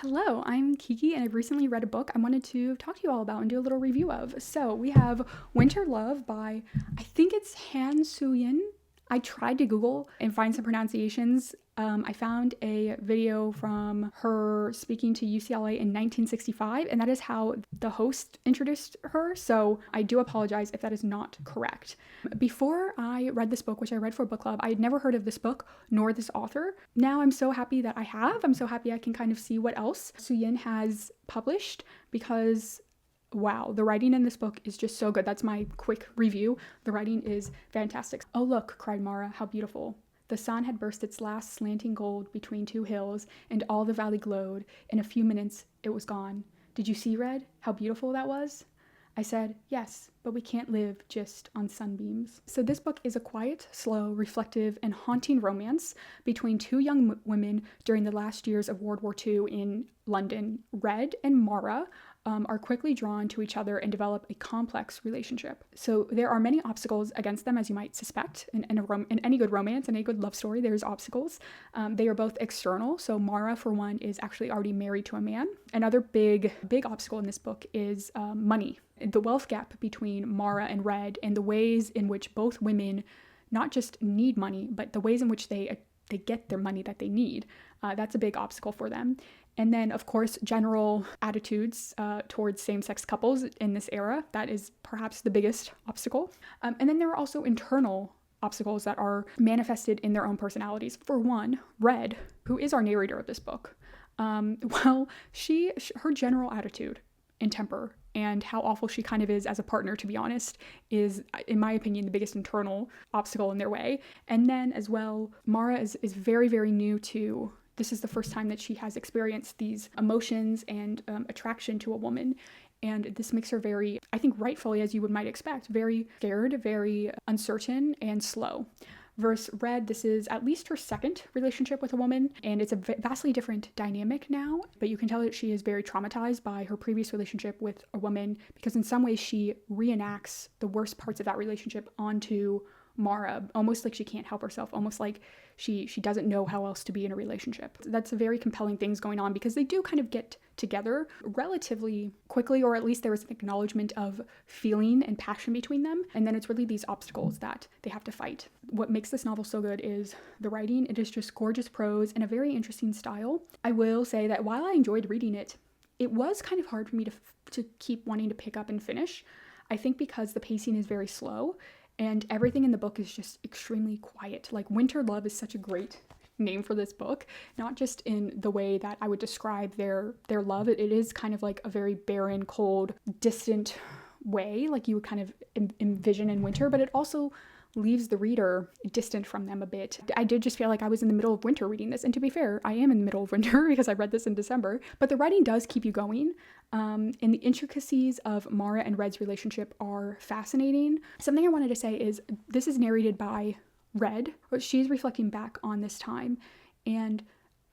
Hello, I'm Kiki, and I've recently read a book I wanted to talk to you all about and do a little review of. So we have Winter Love by, I think it's Han Soo-yin. I tried to Google and find some pronunciations. I found a video from her speaking to UCLA in 1965, and that is how the host introduced her. So I do apologize if that is not correct. Before I read this book, which I read for a book club, I had never heard of this book nor this author. Now I'm so happy that I have. I'm so happy I can kind of see what else Soo-yin has published because wow, the writing in this book is just so good. That's my quick review. The writing is fantastic. Oh, look, cried Mara, how beautiful. The sun had burst its last slanting gold between two hills, and all the valley glowed. In a few minutes, it was gone. Did you see, Red, how beautiful that was? I said, yes, but we can't live just on sunbeams. So this book is a quiet, slow, reflective, and haunting romance between two young women during the last years of World War II in London. Red and Mara are quickly drawn to each other and develop a complex relationship. So there are many obstacles against them, as you might suspect. In any good romance, in any good love story, there's obstacles. They are both external. So Mara, for one, is actually already married to a man. Another big obstacle in this book is money. The wealth gap between Mara and Red, and the ways in which both women not just need money, but the ways in which they get their money that they need. That's a big obstacle for them. And then, of course, general attitudes towards same-sex couples in this era. That is perhaps the biggest obstacle. And then there are also internal obstacles that are manifested in their own personalities. For one, Red, who is our narrator of this book, her general attitude and temper and how awful she kind of is as a partner, to be honest, is, in my opinion, the biggest internal obstacle in their way. And then as well, Mara is very, very new to, this is the first time that she has experienced these emotions and attraction to a woman. And this makes her very, I think rightfully, as you might expect, very scared, very uncertain, and slow. Versus Red, this is at least her second relationship with a woman, and it's a vastly different dynamic now, but you can tell that she is very traumatized by her previous relationship with a woman because in some ways she reenacts the worst parts of that relationship onto Mara, almost like she can't help herself, almost like she doesn't know how else to be in a relationship. That's a very compelling things going on because they do kind of get together relatively quickly, or at least there is an acknowledgement of feeling and passion between them. And then it's really these obstacles that they have to fight. What makes this novel so good is the writing. It is just gorgeous prose and a very interesting style. I will say that while I enjoyed reading it, it was kind of hard for me to keep wanting to pick up and finish. I think because the pacing is very slow and everything in the book is just extremely quiet. Like Winter Love is such a great name for this book, not just in the way that I would describe their love. It is kind of like a very barren, cold, distant way, like you would kind of envision in winter, but it also leaves the reader distant from them a bit. I did just feel like I was in the middle of winter reading this, and to be fair, I am in the middle of winter because I read this in December, but the writing does keep you going, and the intricacies of Mara and Red's relationship are fascinating. Something I wanted to say is this is narrated by Red. She's reflecting back on this time, and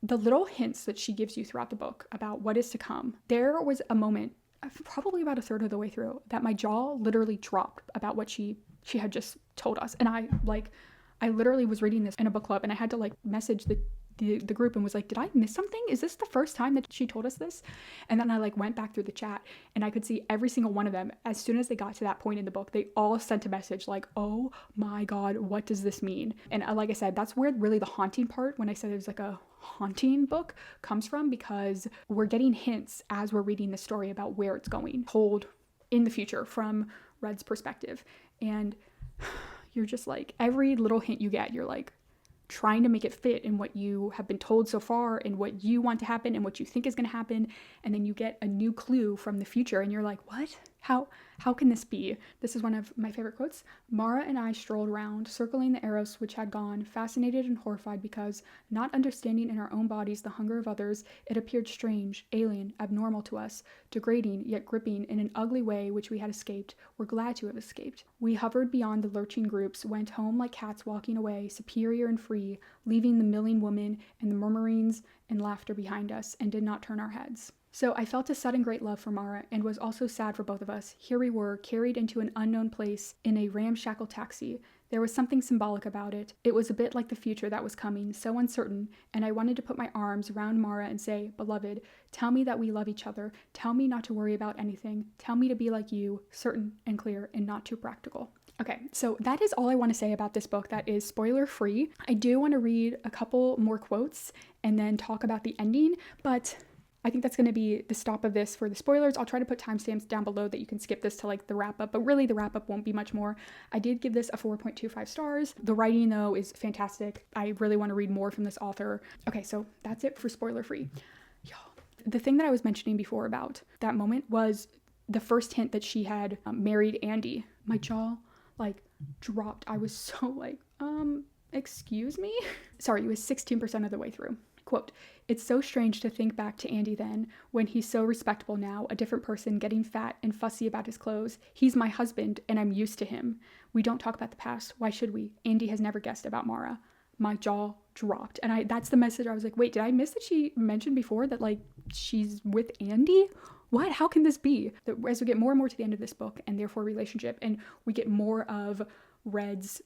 the little hints that she gives you throughout the book about what is to come. There was a moment, probably about a third of the way through, that my jaw literally dropped about what she had just told us. And I literally was reading this in a book club, and I had to message the group and was like, did I miss something? Is this the first time that she told us this? And then I went back through the chat, and I could see every single one of them, as soon as they got to that point in the book, they all sent a message like, oh my God, what does this mean? And like I said, that's where really the haunting part, when I said it was like a haunting book, comes from, because we're getting hints as we're reading the story about where it's going, told in the future from Red's perspective. And you're just like, every little hint you get, you're like trying to make it fit in what you have been told so far and what you want to happen and what you think is going to happen. And then you get a new clue from the future and you're like, what? How can this be? This is one of my favorite quotes. Mara and I strolled around, circling the Eros which had gone, fascinated and horrified because, not understanding in our own bodies the hunger of others, it appeared strange, alien, abnormal to us, degrading yet gripping in an ugly way which we had escaped, were glad to have escaped. We hovered beyond the lurching groups, went home like cats walking away, superior and free, leaving the milling woman and the murmurings and laughter behind us, and did not turn our heads. So I felt a sudden great love for Mara, and was also sad for both of us. Here we were, carried into an unknown place in a ramshackle taxi. There was something symbolic about it. It was a bit like the future that was coming, so uncertain, and I wanted to put my arms around Mara and say, beloved, tell me that we love each other. Tell me not to worry about anything. Tell me to be like you, certain and clear and not too practical. Okay, so that is all I want to say about this book that is spoiler free. I do want to read a couple more quotes and then talk about the ending, but I think that's going to be the stop of this for the spoilers. I'll try to put timestamps down below that you can skip this to like the wrap up, but really the wrap up won't be much more. I did give this a 4.25 stars. The writing though is fantastic. I really want to read more from this author. Okay, so that's it for spoiler free. The thing that I was mentioning before about that moment was the first hint that she had married Andy. My jaw like dropped. I was so like, excuse me? Sorry, it was 16% of the way through. Quote, it's so strange to think back to Andy then, when he's so respectable now, a different person, getting fat and fussy about his clothes. He's my husband and I'm used to him. We don't talk about the past. Why should we? Andy has never guessed about Mara. My jaw dropped. And that's the message. I was like, wait, did I miss that she mentioned before that like she's with Andy? What? How can this be? As we get more and more to the end of this book and therefore relationship, and we get more of Red's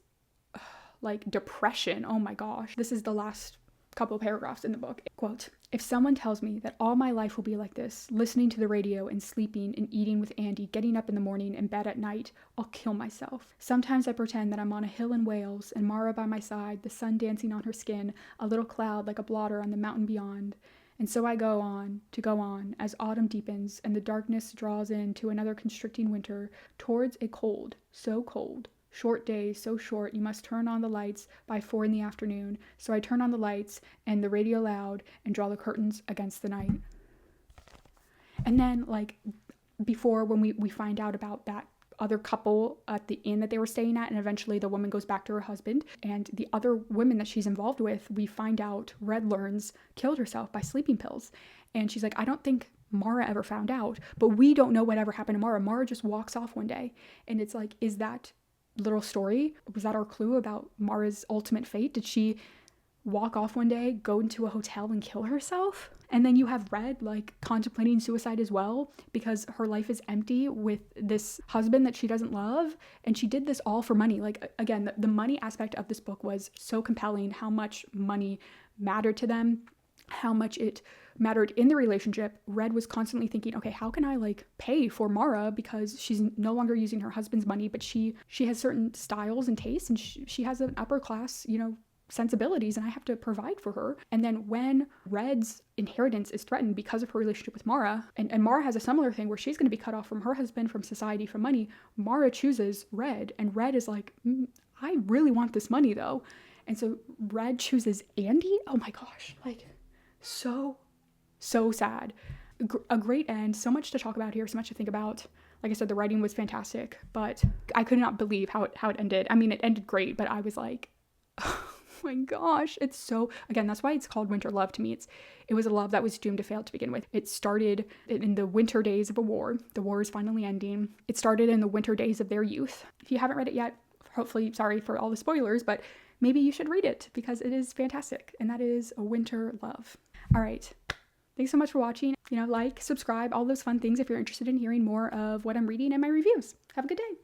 like depression. Oh my gosh. This is the last couple of paragraphs in the book. Quote, if someone tells me that all my life will be like this, listening to the radio and sleeping and eating with Andy, getting up in the morning and bed at night, I'll kill myself. Sometimes I pretend that I'm on a hill in Wales and Mara by my side, the sun dancing on her skin, a little cloud like a blotter on the mountain beyond. And so I go on, as autumn deepens and the darkness draws in to another constricting winter, towards a cold, so cold, short day, so short, you must turn on the lights by 4 p.m. So I turn on the lights and the radio loud and draw the curtains against the night. And then, like, before when we find out about that other couple at the inn that they were staying at, and eventually the woman goes back to her husband, and the other women that she's involved with, we find out Red learns killed herself by sleeping pills. And she's like, I don't think Mara ever found out, but we don't know whatever happened to Mara. Mara just walks off one day. And it's like, is that little story, was that our clue about Mara's ultimate fate? Did she walk off one day, go into a hotel and kill herself? And then you have Red like contemplating suicide as well because her life is empty with this husband that she doesn't love, and she did this all for money. Like, again, the money aspect of this book was so compelling, how much money mattered to them, how much it mattered in the relationship. Red was constantly thinking, okay, how can I like pay for Mara, because she's no longer using her husband's money, but she has certain styles and tastes, and she has an upper class, sensibilities, and I have to provide for her. And then when Red's inheritance is threatened because of her relationship with Mara, and Mara has a similar thing where she's going to be cut off from her husband, from society, from money, Mara chooses Red, and Red is like, I really want this money though. And so Red chooses Andy. Oh my gosh, like so sad. A great end. So much to talk about here, so much to think about. Like I said, the writing was fantastic, but I could not believe how it ended. I mean, it ended great, but I was like, oh my gosh, it's so, again, that's why it's called winter love to me. It was a love that was doomed to fail to begin with. It started in the winter days of a war. The war is finally ending. It started in the winter days of their youth. If you haven't read it yet, hopefully, sorry for all the spoilers, but maybe you should read it because it is fantastic. And that is A Winter Love. All right. Thanks so much for watching. Like, subscribe, all those fun things if you're interested in hearing more of what I'm reading and my reviews. Have a good day.